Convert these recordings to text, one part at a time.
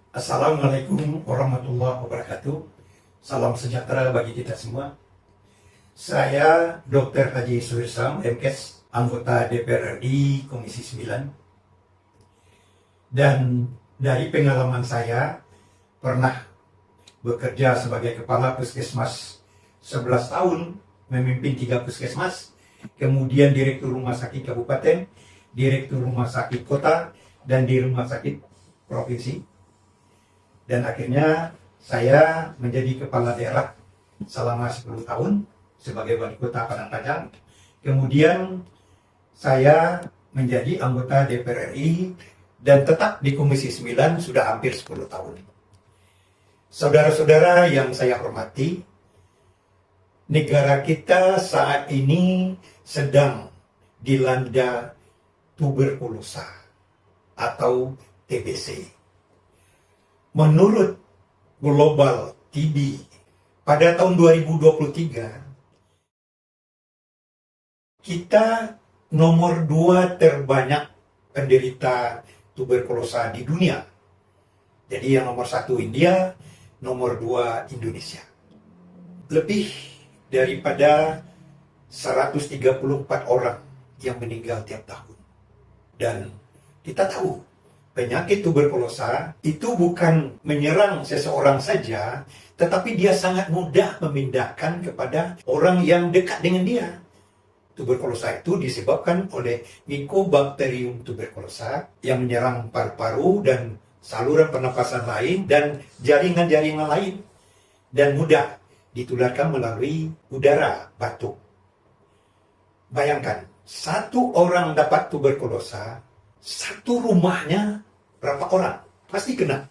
Assalamualaikum warahmatullahi wabarakatuh. Salam sejahtera bagi kita semua. Saya Dr. Haji Suhirsam, MKes, anggota DPR RI Komisi 9. Dan dari pengalaman saya, pernah bekerja sebagai kepala puskesmas 11 tahun, memimpin 3 puskesmas, kemudian direktur rumah sakit kabupaten, direktur rumah sakit kota, dan di rumah sakit provinsi. Dan akhirnya saya menjadi kepala daerah selama 10 tahun sebagai wali kota Padang Panjang. Kemudian saya menjadi anggota DPR RI dan tetap di Komisi 9 sudah hampir 10 tahun. Saudara-saudara yang saya hormati, negara kita saat ini sedang dilanda tuberkulosa atau TBC. Menurut Global TB, pada tahun 2023, kita nomor 2 terbanyak penderita tuberkulosa di dunia. Jadi yang nomor 1 India, nomor 2 Indonesia. Lebih daripada 134 orang yang meninggal tiap tahun. Dan kita tahu, penyakit tuberkulosa itu bukan menyerang seseorang saja, tetapi dia sangat mudah memindahkan kepada orang yang dekat dengan dia. Tuberkulosa itu disebabkan oleh Mycobacterium tuberculosa yang menyerang paru-paru dan saluran pernapasan lain dan jaringan-jaringan lain, dan mudah ditularkan melalui udara, batuk. Bayangkan, satu orang dapat tuberkulosa, satu rumahnya berapa orang? Pasti kena.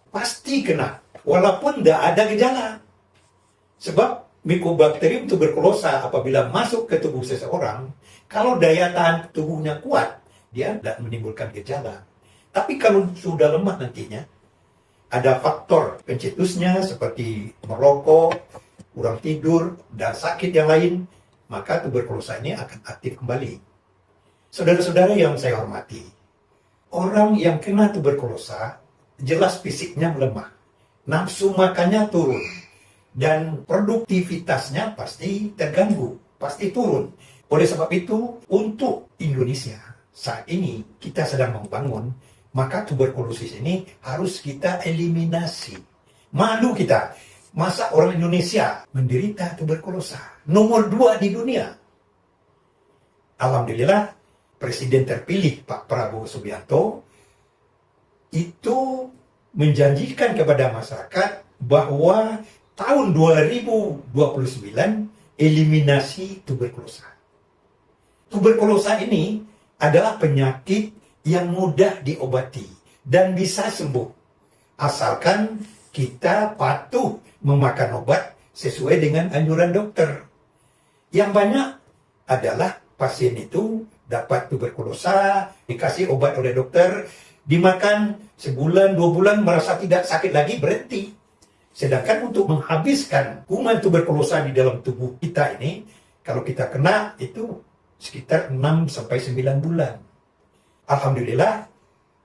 Pasti kena. Walaupun tidak ada gejala. Sebab Mycobacterium tuberculosa apabila masuk ke tubuh seseorang, kalau daya tahan tubuhnya kuat, dia tidak menimbulkan gejala. Tapi kalau sudah lemah nantinya, ada faktor pencetusnya seperti merokok, kurang tidur, dan sakit yang lain, maka tuberkulosa ini akan aktif kembali. Saudara-saudara yang saya hormati, orang yang kena tuberkulosa jelas fisiknya melemah, nafsu makannya turun, dan produktivitasnya pasti terganggu, pasti turun. Oleh sebab itu, untuk Indonesia saat ini kita sedang membangun, maka tuberkulosis ini harus kita eliminasi. Malu kita, masa orang Indonesia menderita tuberkulosa, nomor 2 di dunia. Alhamdulillah, Presiden terpilih Pak Prabowo Subianto itu menjanjikan kepada masyarakat bahwa tahun 2029 eliminasi tuberkulosa. Tuberkulosa ini adalah penyakit yang mudah diobati dan bisa sembuh, asalkan kita patuh memakan obat sesuai dengan anjuran dokter. Yang banyak adalah pasien itu dapat tuberkulosa, dikasih obat oleh dokter, dimakan sebulan, 2 bulan, merasa tidak sakit lagi, berhenti. Sedangkan untuk menghabiskan kuman tuberkulosa di dalam tubuh kita ini, kalau kita kena itu sekitar 6-9 bulan. Alhamdulillah,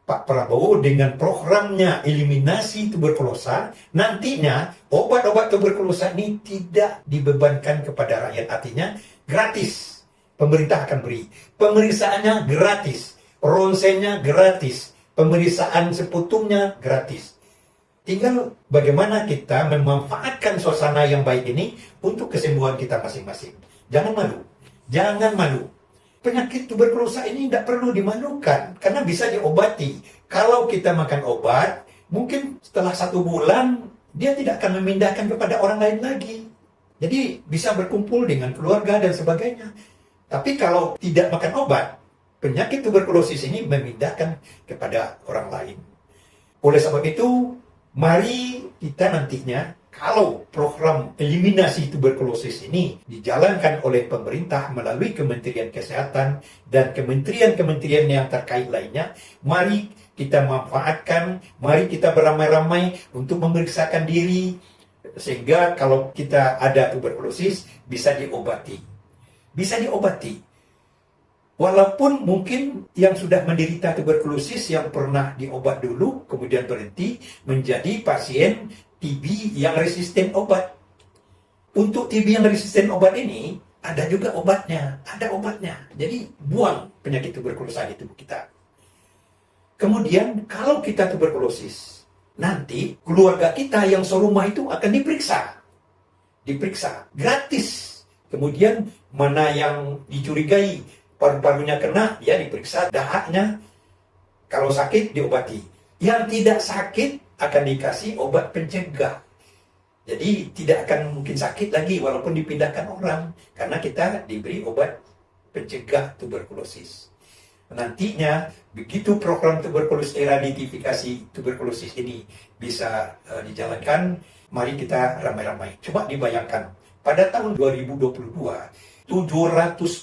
Pak Prabowo dengan programnya eliminasi tuberkulosa, nantinya obat-obat tuberkulosa ini tidak dibebankan kepada rakyat, artinya gratis. Pemerintah akan beri. Pemeriksaannya gratis. Ronsennya gratis. Pemeriksaan seputumnya gratis. Tinggal bagaimana kita memanfaatkan suasana yang baik ini untuk kesembuhan kita masing-masing. Jangan malu. Jangan malu. Penyakit tuberkulosa ini tidak perlu dimalukan. Karena bisa diobati. Kalau kita makan obat, mungkin setelah 1 bulan, dia tidak akan memindahkan kepada orang lain lagi. Jadi bisa berkumpul dengan keluarga dan sebagainya. Tapi kalau tidak makan obat, penyakit tuberkulosis ini memindahkan kepada orang lain. Oleh sebab itu, mari kita nantinya, kalau program eliminasi tuberkulosis ini dijalankan oleh pemerintah melalui Kementerian Kesehatan dan kementerian-kementerian yang terkait lainnya, mari kita manfaatkan, mari kita beramai-ramai untuk memeriksakan diri, sehingga kalau kita ada tuberkulosis bisa diobati. Bisa diobati. Walaupun mungkin yang sudah menderita tuberkulosis yang pernah diobat dulu, kemudian berhenti menjadi pasien TB yang resisten obat. Untuk TB yang resisten obat ini, ada juga obatnya, ada obatnya. Jadi buang penyakit tuberkulosa di tubuh kita. Kemudian kalau kita tuberkulosis, nanti keluarga kita yang serumah itu akan diperiksa gratis. Kemudian mana yang dicurigai paru-parunya kena, ya diperiksa dahaknya. Kalau sakit diobati. Yang tidak sakit akan dikasih obat pencegah. Jadi tidak akan mungkin sakit lagi walaupun dipindahkan orang, karena kita diberi obat pencegah tuberkulosis. Nantinya begitu program tuberkulosis eradikifikasi tuberkulosis ini bisa dijalankan, mari kita ramai-ramai. Coba dibayangkan, pada tahun 2022, 700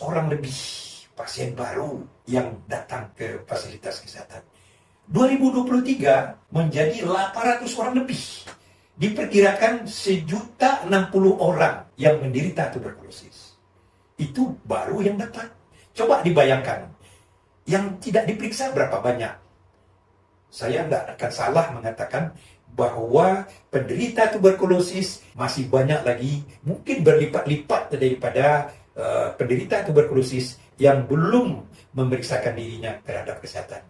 orang lebih pasien baru yang datang ke fasilitas kesehatan. 2023 menjadi 800 orang lebih. Diperkirakan 1.060.000 orang yang menderita tuberkulosis. Itu baru yang dapat. Coba dibayangkan, yang tidak diperiksa berapa banyak. Saya tidak akan salah mengatakan bahwa penderita tuberkulosis masih banyak lagi, mungkin berlipat-lipat daripada penderita tuberkulosis yang belum memeriksakan dirinya terhadap kesehatan.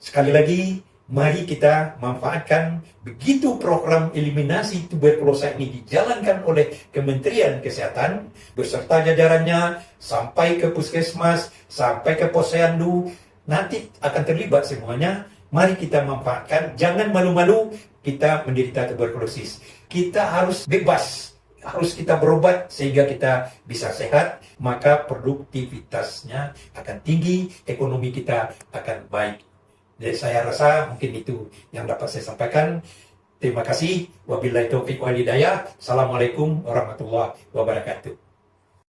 Sekali lagi, mari kita manfaatkan begitu program eliminasi tuberkulosa ini dijalankan oleh Kementerian Kesehatan beserta jajarannya sampai ke puskesmas, sampai ke posyandu, nanti akan terlibat semuanya. Mari kita manfaatkan, jangan malu-malu kita menderita tuberkulosis. Kita harus bebas, harus kita berobat sehingga kita bisa sehat, maka produktivitasnya akan tinggi, ekonomi kita akan baik. Jadi saya rasa mungkin itu yang dapat saya sampaikan. Terima kasih. Wabillahi taufiq wal hidayah. Assalamualaikum warahmatullahi wabarakatuh.